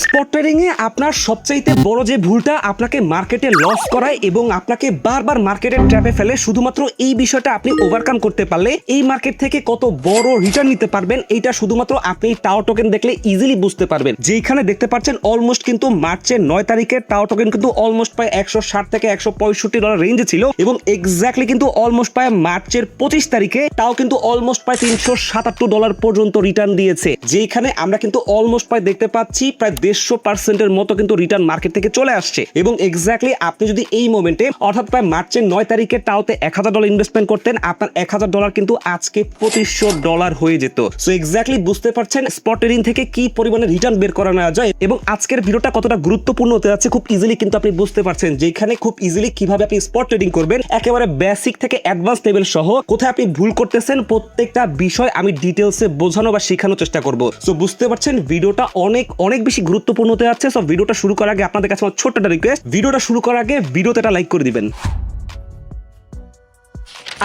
Spot trading এ আপনার সবচাইতে বড় যে ভুলটা আপনাকে মার্কেটে লস করায় এবং আপনাকে বারবার মার্কেটের ট্র্যাপে ফেলে, শুধুমাত্র এই বিষয়টা আপনি ওভারকাম করতে পারলে এই মার্কেট থেকে কত বড় রিটার্ন নিতে পারবেন, এইটা শুধুমাত্র আপনি টাও টোকেন দেখলে ইজিলি বুঝতে পারবেন। যেখানে দেখতে পাচ্ছেন অলমোস্ট কিন্তু মার্চের 9 তারিখে টাও টোকেন কিন্তু অলমোস্ট প্রায় 160 থেকে $165 রেঞ্জে ছিল এবং এক্স্যাক্টলি কিন্তু অলমোস্ট প্রায় মার্চের 25 তারিখে টাও কিন্তু অলমোস্ট প্রায় $377 পর্যন্ত রিটার্ন দিয়েছে। যেখানে আমরা কিন্তু অলমোস্ট প্রায় দেখতে পাচ্ছি প্রায় 150% মতো কিন্তু রিটার্ন মার্কেট থেকে চলে আসছে। এবং এক্স্যাক্টলি আপনি যদি এই মোমেন্টে অর্থাৎ প্রায় মার্চের 9 তারিখে টাওতে $1000 ইনভেস্টমেন্ট করতেন, আপনার $1000 কিন্তু আজকে $2500 হয়ে যেত। সো এক্স্যাক্টলি বুঝতে পারছেন স্পট ট্রেডিং থেকে কি পরিমাণে রিটার্ন বের করা নেওয়া যায় এবং আজকের ভিডিওটা কতটা গুরুত্বপূর্ণ হতে যাচ্ছে খুব ইজিলি কিন্তু আপনি বুঝতে পারছেন। যেখানে খুব ইজিলি কিভাবে আপনি স্পট ট্রেডিং করবেন, একেবারে বেসিক থেকে অ্যাডভান্স লেভেল সহ কোথায় আপনি ভুল করতেছেন প্রত্যেকটা বিষয় আমি ডিটেলসে বোঝানো বা শেখানোর চেষ্টা করব। সো বুঝতে পারছেন ভিডিওটা অনেক অনেক বেশি গুরুত্বপূর্ণ হতে যাচ্ছে। সো ভিডিওটা শুরু করার আগে আপনাদের কাছে আমার ছোট্ট একটা রিকোয়েস্ট, ভিডিওটা শুরু করার আগে ভিডিওতে একটা লাইক করে দিবেন।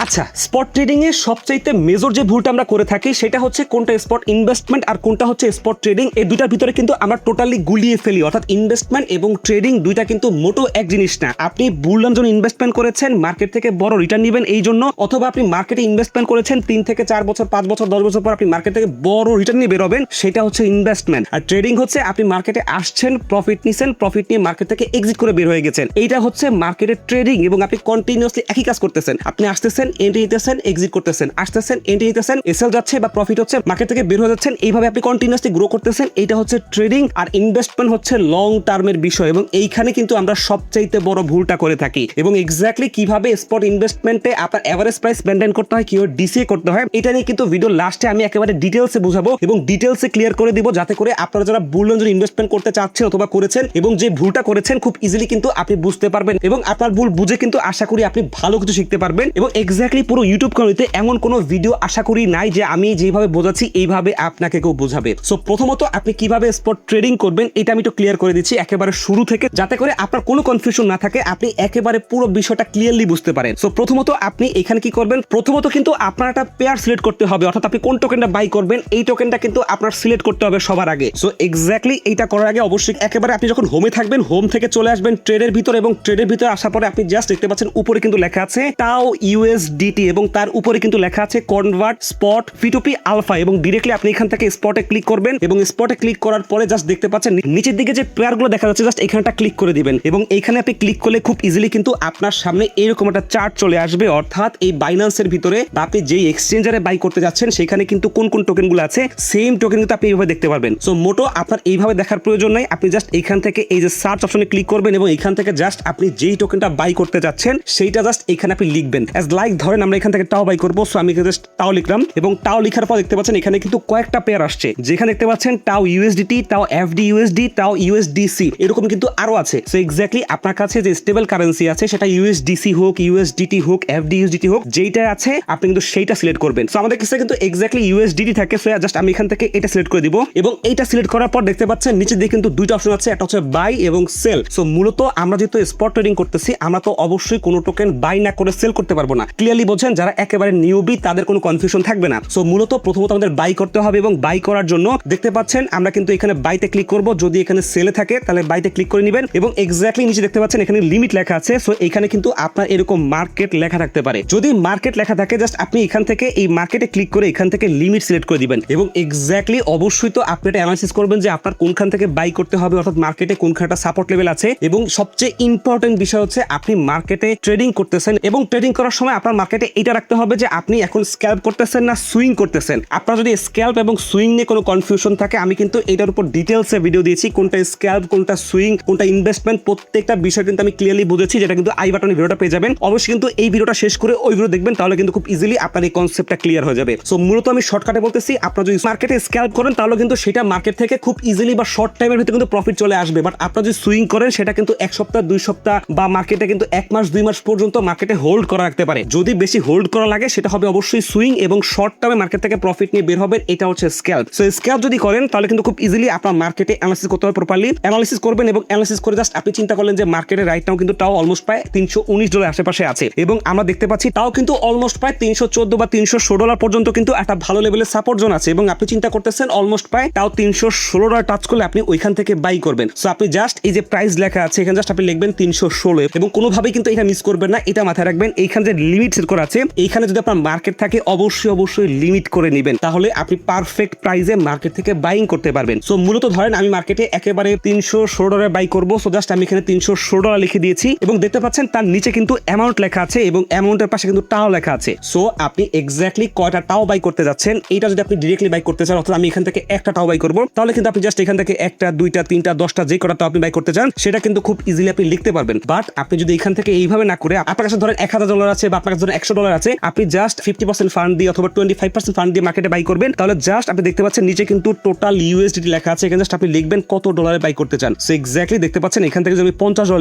আচ্ছা, স্পট ট্রেডিং এর সবচাইতে মেজর যে ভুলটা আমরা করে থাকি সেটা হচ্ছে কোনটা স্পট ইনভেস্টমেন্ট আর কোনটা হচ্ছে স্পট ট্রেডিং। এই দুটার ভিতরে কিন্তু আমরা টোটালি গুলিয়ে ফেলি। অর্থাৎ ইনভেস্টমেন্ট এবং ট্রেডিং দুইটা কিন্তু মোটো এক জিনিস না। আপনি বুললাম যখন ইনভেস্টমেন্ট করেছেন মার্কেট থেকে বড় রিটার্ন নেবেন এই জন্য, অথবা আপনি মার্কেটে ইনভেস্টমেন্ট করেছেন 3 থেকে 4 বছর 5 বছর 10 বছর পর আপনি মার্কেট থেকে বড় রিটার্ন নিয়ে বেরোবেন, সেটা হচ্ছে ইনভেস্টমেন্ট। আর ট্রেডিং হচ্ছে আপনি মার্কেটে আসছেন, প্রফিট নিছেন, প্রফিট নিয়ে মার্কেট থেকে এক্সিট করে বের হয়ে গেছেন। এইটা হচ্ছে মার্কেটের ট্রেডিং এবং আপনি কন্টিনিউয়াসলি একই কাজ করতেছেন। আপনি আসতেছেন, এন্ট্রি নিতেছেন, এক্সিট করতেছেন, আসতেছেন, এন্ট্রি নিতেছেন, এসএল যাচ্ছে বা প্রফিট হচ্ছে, মার্কেট থেকে বের হয়ে যাচ্ছেন, এইভাবে আপনি কন্টিনিউয়াসলি গ্রো করতেছেন। এইটা হচ্ছে ট্রেডিং। আর ইনভেস্টমেন্ট হচ্ছে লং টার্মের বিষয় এবং এইখানে কিন্তু আমরা সবচাইতে বড় ভুলটা করে থাকি। এবং এক্স্যাক্টলি কিভাবে স্পট ইনভেস্টমেন্টে আপনার এভারেজ প্রাইস মেইনটেইন করতে হয়, কিভাবে ডিসিএ করতে হয়, এটা নিয়ে কিন্তু ভিডিও লাস্টে আমি একেবারে ডিটেইলসে বুঝাবো এবং ডিটেইলসে ক্লিয়ার করে দিব, যাতে করে আপনারা যারা বুলন যদি ইনভেস্টমেন্ট করতে চাচ্ছেন অথবা করেছেন এবং যে ভুলটা করেছেন খুব ইজিলি কিন্তু আপনি বুঝতে পারবেন এবং আপনার ভুল বুঝে কিন্তু আশা করি আপনি ভালো কিছু শিখতে পারবেন। এবং এক্স্যাক্টলি পুরো ইউটিউব কমিউনিটিতে এমন কোনো ভিডিও আশা করি নাই যে আমি যেভাবে বোঝাচ্ছি এইভাবে আপনাকে কেউ বোঝাবে। সো প্রথমত আপনি কিভাবে স্পট ট্রেডিং করবেন এটা আমি একটু ক্লিয়ার করে দিচ্ছি একেবারে শুরু থেকে, যাতে করে আপনার কোনো কনফিউশন না থাকে, আপনি একেবারে পুরো বিষয়টা ক্লিয়ারলি বুঝতে পারেন। সো প্রথমত আপনি এখানে কি করবেন, প্রথমত কিন্তু আপনার একটা পেয়ার সিলেক্ট করতে হবে। অর্থাৎ আপনি কোন টোকেনটা বাই করবেন এই টোকেনটা কিন্তু আপনার সিলেক্ট করতে হবে সবার আগে। সো এক্স্যাক্টলি এইটা করার আগে অবশ্যই একেবারে আপনি যখন হোমে থাকবেন, হোম থেকে চলে আসবেন ট্রেডের ভিতর এবং ট্রেডের ভিতরে আসার পরে আপনি জাস্ট দেখতে পাচ্ছেন উপরে কিন্তু লেখা আছে টাও ইউএসডিটি এবং তার উপরে কিন্তু লেখা আছে কনভার্ট স্পট P2P আলফা এবং ডিরেক্টলি আপনি এখান থেকে স্পটে ক্লিক করবেন এবং স্পটে ক্লিক করার পরে জাস্ট দেখতে পাচ্ছেন নিচের দিকে যে পেয়ারগুলো দেখা যাচ্ছে, জাস্ট এখানটা ক্লিক করে দিবেন এবং এইখানে আপনি ক্লিক করলে খুব ইজিলি কিন্তু আপনার সামনে এরকম একটা চার্ট চলে আসবে। অর্থাৎ এই বাইন্যান্সের ভিতরে বা আপনি যেই এক্সচেঞ্জারে বাই করতে যাচ্ছেন সেখানে কিন্তু কোন কোন টোকেনগুলো আছে সেম টোকেন কিন্তু আপনি এইভাবে দেখতে পারবেন। সো মোটো আপনার এইভাবে দেখার প্রয়োজন নাই, আপনি জাস্ট এইখান থেকে এই যে সার্চ অপশনে ক্লিক করবেন এবং এইখান থেকে জাস্ট আপনি যেই টোকেনটা বাই করতে যাচ্ছেন সেইটা জাস্ট এখানে আপনি লিখবেন। অ্যাজ লাইক ধরেন আমরা এখান থেকে টাও বাই করবো, সো আমি জাস্ট টাও লিখলাম এবং টাও লেখার পর দেখতে পাচ্ছেন এখানে কিন্তু কয়েকটা পেয়ার আসছে, যেখানে দেখতে পাচ্ছেন টাও ইউএসডিটি, টাও এফডি ইউএসডি, টাও ইউএসডিসি, এরকম কিন্তু আরো আছে। সো এক্স্যাক্টলি আপনার কাছে যে স্টেবল কারেন্সি আছে সেটা ইউএসডিসি হোক, ইউএসডিটি হোক, এফডি ইউএসডিটি হোক, যেইটা আছে আপনি কিন্তু সেইটা সিলেক্ট করবেন। সো আমাদের কাছে কিন্তু এক্স্যাক্টলি ইউএসডিটি থাকে। সো জাস্ট আমি এখান থেকে এটা সিলেক্ট করে দিব এবং এইটা সিলেক্ট করার পর দেখতে পাচ্ছেন নিচে দিকে কিন্তু দুইটা অপশন আছে, একটা হচ্ছে বাই এবং সেল। সো মূলত আমরা যেহেতু স্পট ট্রেডিং করতেছি আমরা তো অবশ্যই কোনো টোকেন বাই না করে সেল করতে পারবো না। ক্লিয়ারলি বোঝেন, যারা একেবারে নিউবি তাদের কোনো কনফিউশন থাকবে না। সো মূলত প্রথমত আমাদের বাই করতে হবে এবং বাই করার জন্য দেখতে পাচ্ছেন আমরা কিন্তু এখানে বাইতে ক্লিক করব। যদি এখানে সেলে থাকে তাহলে বাইতে ক্লিক করে নেবেন এবং এক্স্যাক্টলি নিচে দেখতে পাচ্ছেন এখানে লিমিট লেখা আছে। সো এখানে কিন্তু আপনার এরকম মার্কেট লেখা থাকতে পারে। যদি মার্কেট লেখা থাকে জাস্ট আপনি এখান থেকে এই মার্কেটে ক্লিক করে এখান থেকে লিমিট সিলেক্ট করে দিবেন এবং এক্স্যাক্টলি অবশ্যই তো আপনি এটা অ্যানালাইসিস করবেন যে আপনার কোনখান থেকে বাই করতে হবে, অর্থাৎ মার্কেটে কোনখানটা সাপোর্ট লেভেল আছে। এবং সবচেয়ে ইম্পর্টেন্ট বিষয় হচ্ছে আপনি মার্কেটে ট্রেডিং করতেছেন এবং ট্রেডিং করার সময় আপনার মার্কেটে এটা রাখতে হবে যে আপনি এখন স্ক্যাল্প করতেছেন না সুইং করতেছেন। আপনার যদি স্ক্যাল্প এবং সুইং নিয়ে কোনো কনফিউশন থাকে আমি কিন্তু এটার উপর ডিটেলসে ভিডিও দিয়েছি, কোনটা স্ক্যাল্প, কোনটা সুইং, কোনটা ইনভেস্টমেন্ট, প্রত্যেকটা বিষয় কিন্তু আমি ক্লিয়ারলি বুঝেছি, যেটা কিন্তু আই বাটনে ভিডিওটা পেয়ে যাবেন। অবশ্যই কিন্তু এই ভিডিওটা শেষ করে ওই ভিডিও দেখবেন, তাহলে কিন্তু খুব ইজিলি আপনার এই কনসেপ্টটা ক্লিয়ার হয়ে যাবে। সো মূলত আমি শর্টকাটে বলতেছি, আপনার যদি মার্কেটে স্ক্যাল্প করেন তাহলে কিন্তু সেটা মার্কেট থেকে খুব ইজিলি বা শর্ট টাইমের ভিতরে কিন্তু প্রফিট চলে আসবে। বাট আপনার যদি সুইং করেন সেটা কিন্তু 1 সপ্তাহ 2 সপ্তাহ বা মার্কেটে কিন্তু 1 মাস 2 মাস পর্যন্ত মার্কেটে হোল্ড করা রাখতে পারে। যদি বেশি হোল্ড করা লাগে সেটা হবে অবশ্যই সুইং, এবং শর্ট টার্মে মার্কেট থেকে প্রফিট নিয়ে বের হবেন, এটা হচ্ছে স্ক্যাল্প। সো স্ক্যাল্প যদি করেন তাহলে কিন্তু খুব ইজিলি আপনার মার্কেটে অ্যানালিসিস করতে হবে, প্রপারলি অ্যানালিসিস করবেন এবং অ্যানালিসিস করে জাস্ট আপনি চিন্তা করলেন যে মার্কেটে রাইট নাও কিন্তু তাও অলমোস্ট প্রায় $319 আশেপাশে আছে, এবং আমরা দেখতে পাচ্ছি তাও কিন্তু অলমোস্ট প্রায় $314 বা $316 পর্যন্ত কিন্তু একটা ভালো লেভেলের সাপোর্ট জোন আছে, এবং আপনি চিন্তা করতেছেন অলমোস্ট প্রায় তাও $316 টাচ করলে আপনি ওইখান থেকে বাই করবেন। সো আপনি জাস্ট এই যে প্রাইস লেখা আছে এখানে জাস্ট আপনি লিখবেন 316, এবং কোনোভাবেই কিন্তু এটা মিস করবেন না, এটা মাথায় রাখবেন। এইখানে যে লিমিট সেট করা আছে এইখানে যদি আপনার মার্কেট থাকে অবশ্যই লিমিট করে নেবেন, তাহলে আপনি পারফেক্ট প্রাইসে মার্কেট থেকে বাইং করতে পারবেন। সো মূলত ধরেন আমি মার্কেটে একেবারে $316 বাই করবো, সো জাস্ট আমি এখানে $316 লিখে দিয়েছি, এবং দেখতে পাচ্ছেন তার নিচে কিন্তু অ্যামাউন্ট লেখা আছে এবং অ্যামাউন্টের পাশে কিন্তু টাও লেখা আছে। সো আপনি এক্স্যাক্টলি কয়টা টাও বাই করতে যাচ্ছেন, এইটা যদি আপনি ডিরেক্টলি বাই করতে চান, অর্থাৎ আমি এখান থেকে একটা টাও বাই করবো, তাহলে কিন্তু আপনি জাস্ট এখান থেকে 1টা 2টা 3টা 10টা যে কটা টাও আপনি বাই করতে চান সেটা কিন্তু খুব ইজিলি আপনি লিখতে পারবেন। বাট আপনি যদি এখান থেকে এইভাবে না করে আপনার কাছে ধরেন $1000 আছে বা আপনার কাছে ধরেন $100 আছে, আপনি জাস্ট 50% ফান্ড দিয়ে অথবা 25% ফান্ড দিয়ে মার্কেটে বাই করবেন, তাহলে জাস্ট আপনি দেখতে পাচ্ছেন নিচে কিন্তু টোটাল ইউএসডিটি লেখা আছে, এখানে জাস্ট আপনি লিখবেন কত ডলারে বাই করতে চান। সো এক্স্যাক্টলি দেখতে পাচ্ছেন এখান থেকে যদি আমি $50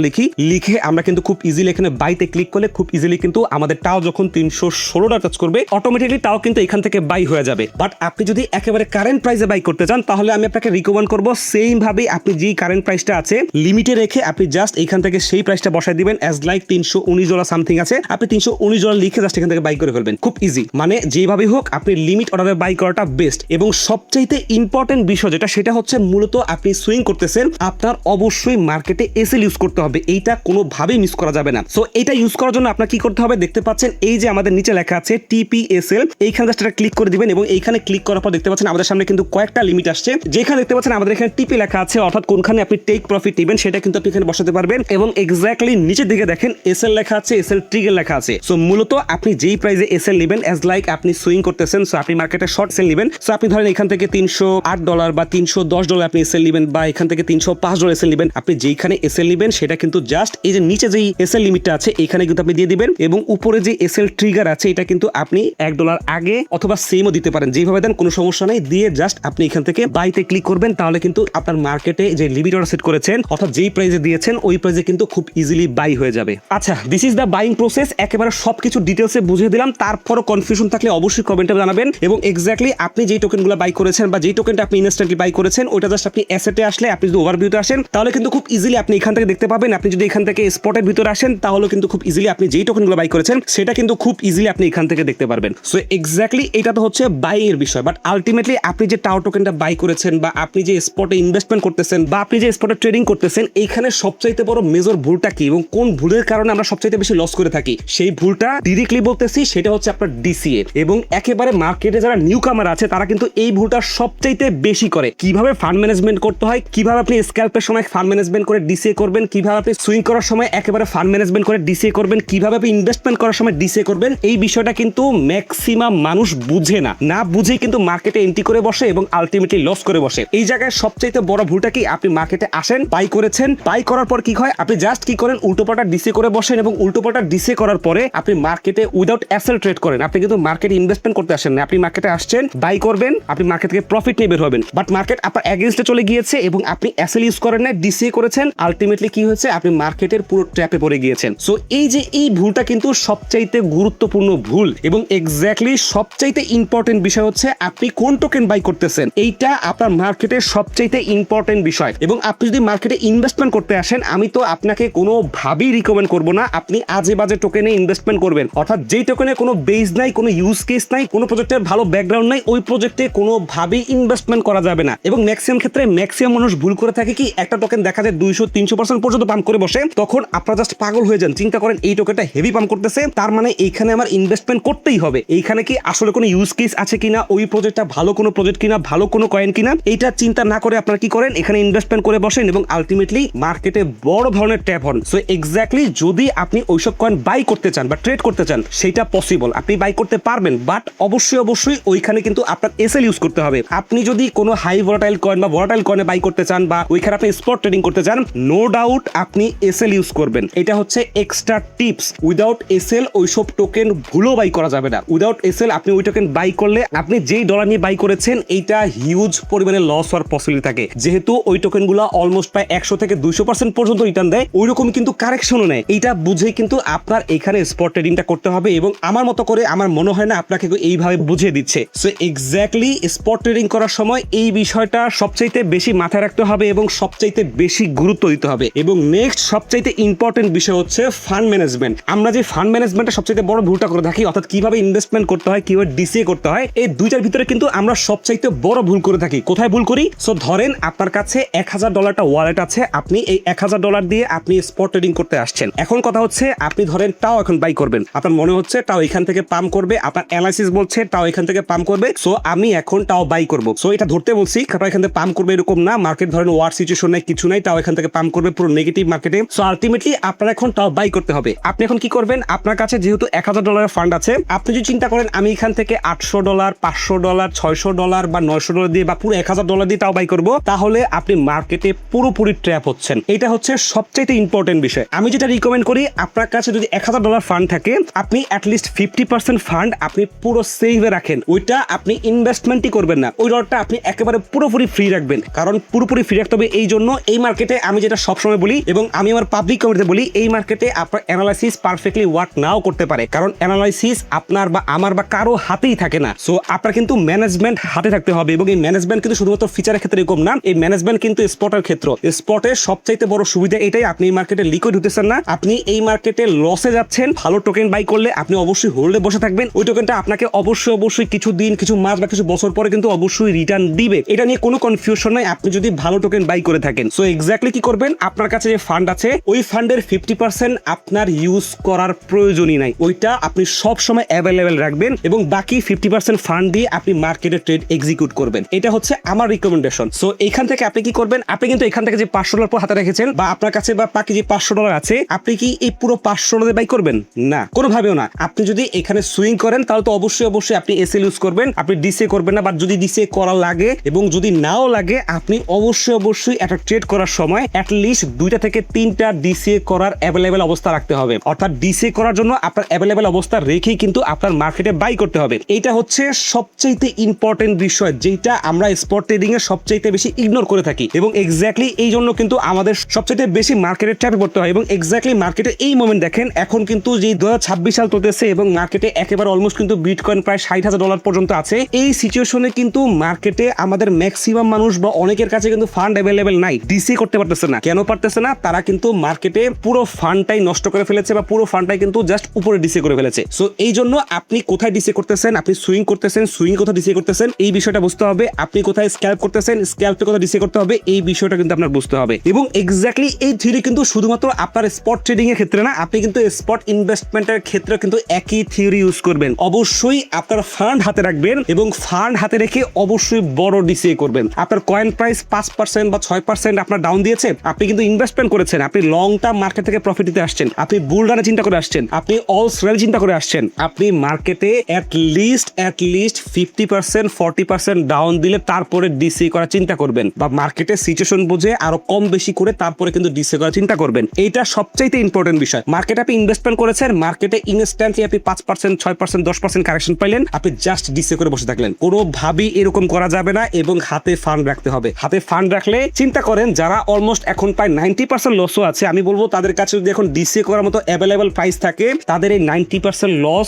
লিখে আমরা কিন্তু খুব ইজিলি এখানে বাইতে ক্লিক করলে খুব ইজিলি কিন্তু আমাদের টাও যখন $316 টাচ করবে অটোমেটিকলি টাও কিন্তু এখান থেকে বাই হয়ে যাবে। বাট আপনি যদি একেবারে কারেন্ট প্রাইসে বাই করতে চান তাহলে আমি আপনাকে রিকমেন্ড করবো সেম ভাবে আপনি যে কারেন্ট প্রাইসটা আছে লিমিটে রেখে আপনি জাস্ট এখান থেকে সেই প্রাইসটা বসাই দিবেন, অ্যাজ লাইক $319 সামথিং আছে, আপনি $319 লিখে জাস্ট এখান থেকে বাই করে ফেলবেন, খুব ইজি। মানে যেভাবে হোক আপনি লিমিট অর্ডারে বাই করাটা বেস্ট। এবং সবচাইতে ইম্পর্টেন্ট বিষয় যেটা সেটা হচ্ছে মূলত আপনি সুইং করতেছেন, আপনার অবশ্যই মার্কেটে এসএল ইউজ করতে হবে, এইটা কোনোভাবেই মিস করা যাবে না। সো এটা ইউজ করার জন্য আপনার কি করতে হবে, দেখতে পাচ্ছেন এই যে আমাদের নিচে লেখা আছে TPSL, এইখানে জাস্ট এটা ক্লিক করে দিবেন, এবং এইখানে ক্লিক করার পর দেখতে পাচ্ছেন আমাদের সামনে কিন্তু কয়েকটা লিমিট আসছে, যেখানে দেখতে পাচ্ছেন আমাদের এখানে টিপি লেখা আছে, অর্থাৎ কোনখানে আপনি টেক প্রফিট নেবেন সেটা কিন্তু আপনি এখানে বসাতে পারবেন, এবং এক্স্যাক্টলি নিচের দিকে দেখেন এসএল লেখা আছে, এসএল ট্রিগার লেখা আছে। সো মূলত আপনি যেই প্রাইসে এসএল নেবেন অ্যাজ লাইক আপনি সুইং করতেছেন, সো আপনি মার্কেটে শর্ট সেল নেবেন, সো আপনি ধরেন এখান থেকে $308 বা $310 আপনি এসএল নেবেন, বা এখান থেকে $305 এসএল নেবেন, আপনি যেইখানে এসএল নেবেন সেটা কিন্তু জাস্ট এই যে নিচে যেই এসএল লিমিটটা আছে এইখানে কিন্তু আপনি দিয়ে দিবেন, এবং উপরে যে এসএল ট্রিগার আছে এটা কিন্তু আপনি $1 আগে অথবা সেমও দিতে পারেন, যেভাবে দেন কোনো সমস্যা নেই, দিয়ে জাস্ট আপনি এখান থেকে বাইতে ক্লিক করবেন, তাহলে কিন্তু আপনার মার্কেটে যে লিমিট অর্ডার সেট করেছেন অর্থাৎ যেই প্রাইসে দিয়েছেন ওই প্রাইসে কিন্তু খুব ইজিলি বাই হয়ে যাবে। আচ্ছা, this is the buying process, একেবারে সবকিছু ডিটেলসে বুঝিয়ে দিলাম, তারপরও কনফিউশন থাকলে অবশ্যই কমেন্টে জানাবেন, এবং এক্স্যাক্টলি আপনি যেই টোকেনগুলো বাই করেছেন বা যেই টোকেনটা আপনি ইনস্ট্যান্টলি বাই করেছেন ওটা জাস্ট আপনি অ্যাসেটে আসলে আপনি যদি ওভারভিউতে আসেন তাহলে কিন্তু খুব ইজিলি আপনি এখান থেকে দেখতে পাবেন। আপনি যদি এখান থেকে স্পটের ভিতরে আসেন তাহলে কিন্তু খুব ইজিলি আপনি যেই টোকেনগুলো বাই করেছেন সেটা কিন্তু খুব ইজিলি আপনি এখান থেকে দেখতে পারবেন। সো এক্স্যাক্টলি এটা তো হচ্ছে বাই এর বিষয়, বাট আলটিমেটলি আপনি যে টাও টোকেনটা বাই করেছেন বা আপনি যে স্পটে ইনভেস্টমেন্ট করতেছেন বা আপনি যে স্পটে ট্রেডিং করতেছেন এইখানে সবচাইতে বড় মেজর ভুলটা কি এবং কোন ভুলের কারণে আমরা সবচাইতে বেশি লস করে থাকি, সেই ভুলটা ডিরেক্টলি বলতেছি সেটা হচ্ছে আপনার ডিসিএ। এবং একেবারে মার্কেটে যারা নিউ কামার আছে তারা কিন্তু এই ভুলটা সবচাইতে বেশি করে। কিভাবে ফান্ড ম্যানেজমেন্ট করতে হয়, কিভাবে আপনি স্ক্যাল্পের সময় ফান্ড ম্যানেজমেন্ট করে ডিসিএ করবেন, কিভাবে আপনি সুইং করার সময় একেবারে ফান্ড ম্যানেজমেন্ট করে ডিসিএ করবেন, কিভাবে আপনি ইনভেস্টমেন্ট করার সময় ডিসিএ করবেন, এই বিষয়টা কিন্তু ম্যাক্সিমাম মানুষ বুঝে না, না বুঝে কিন্তু মার্কেটে এন্ট্রি করে বসে এবং আলটিমেটলি লস করে বসে। এই জায়গায় সবচাইতে বড় ভুলটা কি, আপনি মার্কেটে আসেন, বাই করেছেন, বাই করার পর কি হয় আপনি জাস্ট কি করেন উল্টোপাল্টা ডিসিএ করে বসেন, এবং উল্টোপাল্টা ডিসিএ করার পরে আপনি মার্কেটে উইদাউট অ্যাসেল ট্রেড করেন। আপনি কিন্তু মার্কেটে ইনভেস্টমেন্ট করতে আসেন না, আপনি মার্কেটে আসছেন, বাই করবেন, আপনি মার্কেট থেকে প্রফিট নিয়ে বের হবেন, বাট মার্কেট আপনার এগেইনস্টে চলে গিয়েছে এবং আপনি অ্যাসেল ইউজ করেন না, ডিসিএ করেছেন, আলটিমেটলি কি হয়েছে আপনি মার্কেটের পুরো ট্র্যাপে পড়ে গিয়েছেন। সো এই যে এই ভুলটা কিন্তু সবচাইতে গুরুত্বপূর্ণ ভুল, এবং এক্স্যাক্টলি সবচাইতে ইম্পর্টেন্ট বিষয় হচ্ছে আপনি কোন টোকেন বাই করতেছেন, এইটা আপনার মার্কেটের সবচাইতে ইম্পর্টেন্ট বিষয়। এবং আপনি যদি মার্কেটে ইনভেস্টমেন্ট করতে আসেন আমি তো আপনাকে কোনোভাবেই রিকমেন্ড করবো না আপনি আজে বাজে টোকেনে ইনভেস্টমেন্ট করবেন, অর্থাৎ যেই টোকেনে কোনো বেস নাই, কোনো ইউজ কেস নাই, কোনো প্রজেক্টের ভালো ব্যাকগ্রাউন্ড নাই, ওই প্রজেক্টে কোনোভাবেই ইনভেস্টমেন্ট করা যাবে না। এবং ম্যাক্সিমাম ক্ষেত্রে ম্যাক্সিমাম মানুষ ভুল করে থাকে কি, একটা টোকেন দেখা যায় 200-300% পর্যন্ত পাম্প করে বসে, তখন আপনারা জাস্ট পাগল হয়ে যান, চিন্তা করেন এই টোকেনটা হেভি পাম্প করতেছে, তার মানে এইখানে আমার ইনভেস্টমেন্ট করতেই হবে, এইখানে কি আসলে কোনো ইউজ কেস আছে কিনা, ওই প্রজেক্টটা ভালো কোনো প্রজেক্ট কিনা, ভালো কোনো কয়েন কিনা, এইটা চিন্তা না করে আপনারা কি করেন এখানে ইনভেস্টমেন্ট করে বসেন এবং আলটিমেটলি মার্কেটে বড় ধরনের ট্যাপ হন। সো এক্স্যাক্টলি যদি আপনি ওইসব কয়েন বাই করতে চান বা ট্রেড করতে চান সেটা পসিবল, আপনি বাই করতে পারবেন, বাট অবশ্যই ওইখানে কিন্তু আপনার এসএল ইউজ করতে হবে। আপনি যদি কোনো হাই ভোলাটাইল কয়েন বা ভোলাটাইল কয়েনে বাই করতে চান বা ওইখানে আপনি স্পট ট্রেডিং করতে চান, নো ডাউট আপনি এসএল ইউজ করবেন, এটা হচ্ছে এক্সট্রা টিপস। উইদাউট এসএল ওইসব টোকেন ভুলও বাই করা যাবে না। উইদাউট এসএল আপনি ওই টোকেন বাই করলে আপনি যেই ডলার নিয়ে বাই করেছেন এইটা হিউজ পরিমাণে লস হওয়ার পসিবিলিটি থাকে, যেহেতু ওই টোকেনগুলো অলমোস্ট প্রায় 100 থেকে 200% পর্যন্ত রিটার্ন দেয়, ওইরকম কিন্তু কারেকশনও নেয়। এইটা বুঝে কিন্তু আপনার এখানে স্পট ট্রেডিং ট্রেডিংটা করতে হবে এবং আমার মতো করে আমার মনে হয় না আপনাকে এইভাবে বুঝিয়ে দিচ্ছে। সো এক্স্যাক্টলি স্পট ট্রেডিং করার সময় এই বিষয়টা সবচাইতে বেশি মাথায় রাখতে হবে এবং সবচাইতে বেশি গুরুত্ব দিতে হবে। এবং নেক্সট সবচাইতে ইম্পর্টেন্ট বিষয় হচ্ছে ফান্ড ম্যানেজমেন্ট। আমরা যে ফান্ড ম্যানেজমেন্টটা সবচাইতে বড় ভুলটা করে থাকি, অর্থাৎ কিভাবে ইনভেস্টমেন্ট করতে হয়, কিভাবে ডিসিএ করতে হয়, এই দুইটার ভিতরে কিন্তু আমরা সবচাইতে বড় ভুল করে থাকি। কোথায় ভুল করি? সো ধরেন আপনার কাছে $1000 ওয়ালেট আছে, আপনি এই $1000 দিয়ে আপনি স্পট ট্রেডিং করতে আসছেন। এখন কথা হচ্ছে আপনি ধরেন টাও এখন বাই করবেন, আপনার মনে হচ্ছে টাও এখান থেকে পাম্প করবে, আপনার অ্যানালাইসিস বলছে টাও এখান থেকে পাম্প করবে, সো আমি এখন টাও বাই করব। সো এটা ধরতে বলছি টাও এখান থেকে পাম্প করবে এরকম না, মার্কেট ধরেন ওয়ার সিচুয়েশন নাই, কিছু নাই, টাও এখান থেকে পাম্প করবে পুরো নেগেটিভ মার্কেটে। সো আলটিমেটলি আপনার এখন টাও বাই করতে হবে। আপনি এখন কি করবেন? আপনার কাছে যেহেতু $1000 ফান্ড আছে, আপনি যদি চিন্তা করেন আমি এখান থেকে $800, $500, $600 বা $900 দিয়ে বা পুরো $1000 দিয়ে টাও বাই করবো, তাহলে আপনি মার্কেটে পুরোপুরি ট্র্যাপ হচ্ছেন। এটা হচ্ছে সবচেয়ে ইম্পর্টেন্ট বিষয়। আমি যেটা রিকমেন্ড করি, আপনার কাছে যদি $1000 ফান্ড থাকে, আপনি অ্যাটলিস্ট 50% ফান্ড আপনি পুরো সেভে রাখেন। ওইটা আপনি ইনভেস্টমেন্টই করবেন না, ওই ডলারটা আপনি একেবারে পুরোপুরি ফ্রি রাখবেন। কারণ পুরোপুরি ফ্রি রাখতে হবে এই জন্য, এই মার্কেটে আমি যেটা সবসময় বলি এবং আমি আমার পাবলিক কমিটিতে বলি, এই মার্কেটে আপনার অ্যানালাইসিস পারফেক্টলি ওয়ার্ক নাও করতে পারে, কারণ অ্যানালাইসিস আপনার বা আমার বা কারো হাতেই থাকে না। সো আপনার কিন্তু ম্যানেজমেন্ট হাতে থাকতে হবে এবং এই ম্যানেজমেন্ট কিন্তু শুধুমাত্র ফিচারের ক্ষেত্রে এরকম না, এই ম্যানেজমেন্ট কিন্তু স্পটের ক্ষেত্র। স্পটের সবচাইতে বড় সুবিধা এটাই, আপনি এই মার্কেটে লিকুইড হতেছেন না, আপনি এই মার্কেটে লসে যাচ্ছেন। ভালো টোকেন বাই করলে আপনি অবশ্যই হোল্ডে বসে থাকবেন, ওই টোকেনটা আপনাকে অবশ্যই কিছু দিন, কিছু মাস বা কিছু বছর পরে কিন্তু অবশ্যই রিটার্ন দিবে। এটা নিয়ে কোনো কনফিউশন নাই আপনি যদি ভালো টোকেন বাই করে থাকেন। সো এক্স্যাক্টলি কি করবেন? আপনার কাছে যে ফান্ড আছে, ওই ফান্ডের 50% আপনার ইউজ করার প্রয়োজনই নাই, ওইটা আপনি সব সময় অ্যাভেলেবেল রাখবেন এবং বাকি 50% ফান্ড দিয়ে আপনি মার্কেটে ট্রেড এক্সিকিউট করবেন। এটা হচ্ছে আমার রিকমেন্ডেশন। সো এইখান থেকে আপনি কি করবেন? আপনি কিন্তু এখান থেকে যে $500 হাতে রেখেছেন বা আপনার কাছে বা বাকি যে $500 আছে, আপনি কি এই পুরো $500 বাই করবেন? না, কোনোভাবেও না। আপনি যদি এখানে সুইং করেন তাহলে তো অবশ্যই আপনি এসএল ইউজ করবেন, আপনি ডিসিএ করবেন না। বাট যদি ডিসিএ করা লাগে এবং যদি নাও লাগে, আপনি অবশ্যই একটা ট্রেড করার সময় অ্যাটলিস্ট 2টা থেকে 3টা ডিসিএ করার অ্যাভেলেবেল অবস্থা রাখতে হবে। অর্থাৎ ডিসিএ করার জন্য আপনার অ্যাভেলেবেল অবস্থা রেখেই কিন্তু আপনার মার্কেটে বাই করতে হবে। এইটা হচ্ছে সবচাইতে ইম্পর্টেন্ট বিষয়, যেটা আমরা স্পট ট্রেডিং এ সবচাইতে বেশি ইগনোর করে থাকি এবং এক্স্যাক্টলি এই জন্য কিন্তু আমাদের সবচাইতে বেশি মার্কেটে ট্র্যাপে পড়তে হয়। এবং এক্স্যাক্টলি মার্কেটে এই মোমেন্ট দেখেন, এখন কিন্তু যে 2026 সাল চলতেছে এবং মার্কেটে একেবারে অলমোস্ট কিন্তু বিটকয়েন প্রায় $60,000 পর্যন্ত আছে। এই সিচুয়েশনে কিন্তু মার্কেটে আমাদের ম্যাক্সিমাম মানুষ বা অনেকের কাছে কিন্তু ফান্ড অ্যাভেলেবেল নাই, ডিসি করতে পারতেছে না। কেন পারতেছে না? তারা কিন্তু মার্কেটে পুরো ফান্ডটাই নষ্ট করে ফেলেছে বা পুরো ফান্ডটাই কিন্তু জাস্ট উপরে ডিসি করে ফেলেছে। সো এই জন্য আপনি কোথায় ডিসি করতেছেন, আপনি সুইং করতেছেন, সুইং কোথায় ডিসি করতেছেন, এই বিষয়টা বুঝতে হবে। আপনি কোথায় স্ক্যাল্প করতেছেন, স্ক্যাল্পে কোথায় ডিসি করতে হবে, এই বিষয়টা কিন্তু আপনার বুঝতে হবে। এবং এক্স্যাক্টলি এই থিওরি কিন্তু শুধুমাত্র আপনার স্পট ট্রেডিং এর ক্ষেত্রে না, আপনি কিন্তু স্পট ইনভেস্টমেন্টের ক্ষেত্রে কিন্তু একই থিওরি ইউজ করবেন। অবশ্যই আপনার ফান্ড হাতে রাখবেন এবং ফান্ড হাতে রেখে অবশ্যই বড় ডিসিএ করবেন। আপনার কয়েন প্রাইস 5% বা 6% আপনার ডাউন দিয়েছে, আপনি কিন্তু ইনভেস্টমেন্ট করেছেন, আপনি লং টার্ম মার্কেট থেকে প্রফিট দিতে আসছেন, আপনি বুল রানে চিন্তা করে আসছেন, আপনি অল রেল চিন্তা করে আসছেন, আপনি মার্কেটে অ্যাটলিস্ট 50% 40% ডাউন দিলে তারপরে ডিসি করার চিন্তা করবেন বা মার্কেটের সিচুয়েশন বুঝে আরো কম বেশি করে তারপরে কিন্তু ডিসি করার চিন্তা করবেন। এইটা সবচাইতে ইম্পর্টেন্ট বিষয়। মার্কেটে আপনি ইনভেস্টমেন্ট করেছেন, মার্কেটে ইনস্ট্যান্টলি আপনি 5%, 6%, 10% কারেকশন পাইলেন, আপনি জাস্ট ডিসি করে বসে থাকলেন। কোনোভাবেই এরকম করা যাবে না এবং হাতে ফান্ড রাখতে হবে। হাতে ফান্ড রাখলে চিন্তা করেন, যারা অলমোস্ট এখন প্রায় 90% লসও আছে, আমি বলবো তাদের কাছে যদি এখন ডিসি করার মতো অ্যাভেলেবল প্রাইস থাকে, তাদের এই 90% লস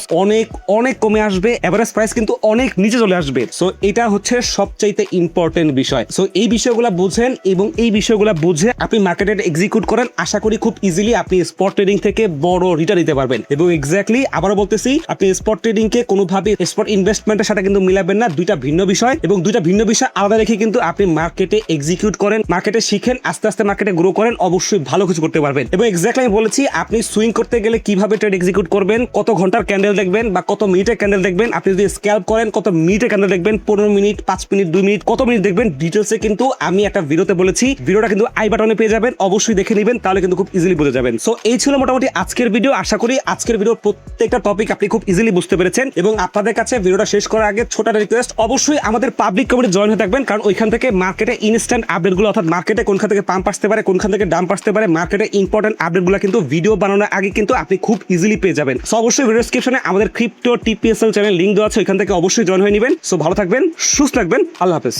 অনেক কমে আসবে, এভারেজ প্রাইস কিন্তু অনেক নিচে চলে আসবে। সো এটা হচ্ছে সবচাইতে ইম্পর্টেন্ট বিষয়। সো এই বিষয়গুলো বুঝেন এবং এই বিষয়গুলো বুঝে আপনি মার্কেটে এক্সিকিউট করেন, আশা করি খুব ইজিলি আপনি স্পট ট্রেডিং থেকে বড় রিটার্ন দিতে পারবেন। এবং এক্স্যাক্টলি আবারও বলতেছি, আপনি স্পট ট্রেডিং কে কোনোভাবে স্পট ইনভেস্টমেন্টের সাথে কিন্তু মিলাবেন না, দুইটা ভিন্ন বিষয় এবং দুইটা ভিন্ন বিষয় আলাদা রেখে কিন্তু আপনি মার্কেটে এক্সিকিউট করেন, মার্কেটে শিখেন, আস্তে আস্তে মার্কেটে গ্রো করেন, অবশ্যই ভালো কিছু করতে পারবেন। এবং এক্স্যাক্টলি আমি বলেছি, আপনি সুইং করতে গেলে কিভাবে ট্রেড এক্সিকিউট করবেন, কত ঘন্টার ক্যান্ডেল দেখবেন বা কত মিনিটের ক্যান্ডেল দেখবেন, আপনি যদি স্ক্যাল্প করেন কত মিনিটের ক্যান্ডেল দেখবেন, 15 মিনিট, 5 মিনিট, 2 মিনিট, কত মিনিট দেখবেন, ডিটেলসে কিন্তু আমি একটা ভিডিওতে বলেছি। ভিডিওটা কিন্তু আই বাটনে পেয়ে যাবেন, অবশ্যই দেখে নেবেন, তাহলে কিন্তু খুব ইজিলি বুঝে যাবেন। সো এই ছিল মোটামুটি আজকের ভিডিও। আশা করি আজকের ভিডিওর প্রত্যেকটা টপিক আপনি খুব ইজিলি বুঝতে পেরেছেন। এবং আপনাদের কাছে ভিডিওটা শেষ করার আগে ছোট একটা রিকোয়েস্ট, অবশ্যই আমাদের পাবলিক কমিটি জয়েন হয়ে থাকবেন, কারণ ওইখান থেকে মার্কেটে ইনস্ট্যান্ট আপডেটগুলো, অর্থাৎ মার্কেটে কোনখান থেকে পাম্প আসতে পারে, কোনখান থেকে ডাম্প আসতে পারে, মার্কেটে ইম্পর্টেন্ট আপডেটগুলো কিন্তু ভিডিও বানানোর আগে কিন্তু আপনি খুব ইজিলি পেয়ে যাবেন। সো অবশ্যই ভিডিও ডেসক্রিপশনে আমাদের ক্রিপ্টো টিপিএসএল চ্যানেল লিংক দেওয়া আছে, ওইখান থেকে অবশ্যই জয়েন হয়ে নেবেন। সো ভালো থাকবেন, সুস্থ থাকবেন, আল্লাহ হাফেজ।